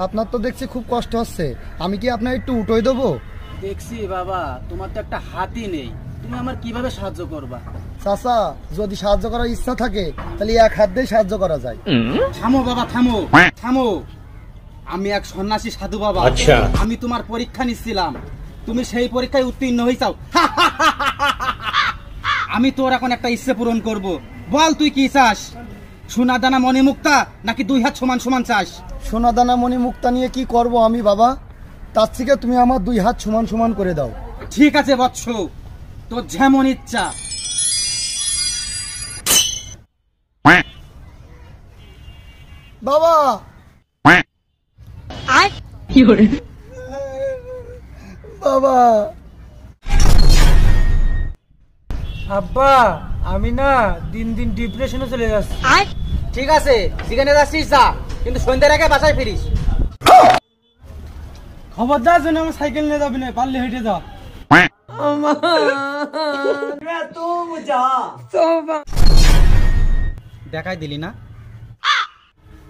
আপনার তো দেখছি খুব কষ্ট হচ্ছে, আমি কি আপনার একটু উঠোই দেবো? দেখছি বাবা, তোমার তো একটা হাতই নেই, তুমি আমার কিভাবে সাহায্য করবা? চাচা, যদি সাহায্য করার ইচ্ছা থাকে তাহলে এক হাত দিয়ে সাহায্য করা যায়। থামো বাবা, থামো থামো। আমি এক সন্ন্যাসী সাধু বাবা। আচ্ছা, আমি তোমার পরীক্ষা নিচ্ছিলাম, তুমি সেই পরীক্ষায় উত্তীর্ণ হয়েছাও। আমি তোর এখন একটা ইচ্ছে পূরণ করব। বল তুই কি চাস? সোনা দানা মণিমুক্তা নাকি 2 হাত সমান সমান চাস? সোনা দানা মণি মুক্তা নিয়ে কি করব আমি বাবা? তার থেকে তুমি আমার 2 হাত সমান সমান করে দাও। ঠিক আছে বৎস, তোর যেমন ইচ্ছা। বাবা, বাবা। আব্বা, আমি না দিন দিন ডিপ্রেশনে চলে যাচ্ছি। ঠিক আছে, সেখানে যাচ্ছিস যা, কিন্তু সন্ধ্যার আগে বাসায় ফিরিস। খবরদার যেন আমার সাইকেল নিয়ে যাবি না, পারলে হেঁটে যা। দেখাই দিলি না?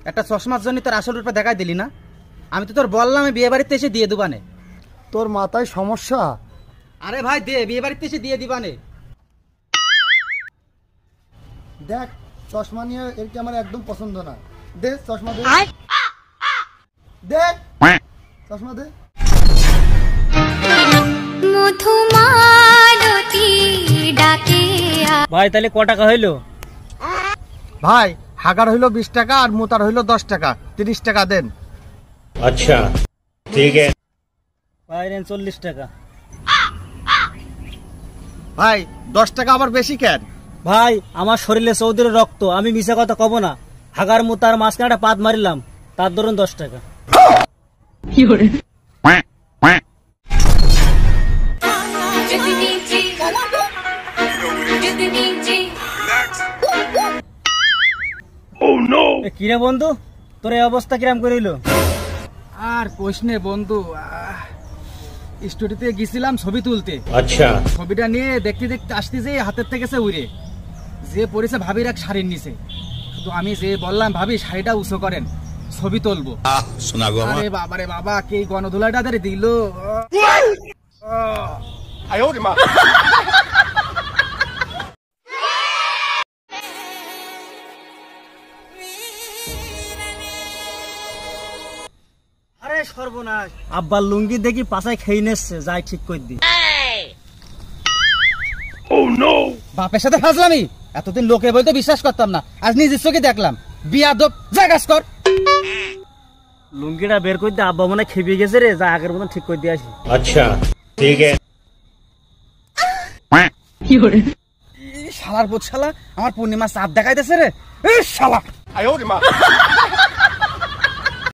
একটা চশমার জন্য তোর আসল রূপে দেখাই দিলি না? আমি তো তোর বললাম বিয়ে বাড়িতে এসে দিয়ে দিবানে। তোর মাথায় সমস্যা? আরে ভাই দে, বিয়ে বাড়িতে এসে দিয়ে দিবানে। দেখ, চশমা নিয়ে এর কি আমার একদম পছন্দ না। দে চশমা দে, দে চশমা দে। ভাই তাহলে ক টাকা হইলো? ভাই, হাগার হইলো 20 টাকা আর মোতার হইলো 10 টাকা, 30 টাকা দেন। अच्छा ठीक है ভাই নেন 40 টাকা। ভাই 10 টাকা আবার বেশি কেন? ভাই আমার শরীরে চৌধুরী রক্ত, আমি মিছা কথা কব না। হাগার মুতার মাঝখানে একটা পাত মারিলাম, তার ধরুন 10 টাকা। কিরে বন্ধু, তোর এই অবস্থা কিরাম করিল? আর কোশনে বন্ধু, স্টুডিওতে গেছিলাম ছবি তুলতে। अच्छा ছবিটা নিয়ে দেখতে দেখতে আসতে যে হাতের থেকে উড়ে যে পড়েছে ভাবির এক শাড়ির নিচে। শুধু আমি যে বললাম ভাবি শাড়িটা উঁচু করেন, ছবি তুলবো। আরে বাবারে বাবা, কে গণধুলাটা ধরে দিল। আরে সর্বনাশ, আব্বার লুঙ্গি দেখি পাছায় খেয়ে নেছে, যাই ঠিক করে দি। বাপের সাথে ফাজলামি, এতদিন লোকে বলতে বিশ্বাস করতাম না, আজ নিজের চোখে দেখলাম। বিয়াদব, যা কাজ কর। লুঙ্গিটা বের করে দে, আব্বা মনে খেপে গেছে রে, যা আগের মতন ঠিক করে দিয়ে আসি। अच्छा ठीक है শালার পোত শালা আমার পূর্ণিমা চাঁদ দেখাইতেছে রে। শালা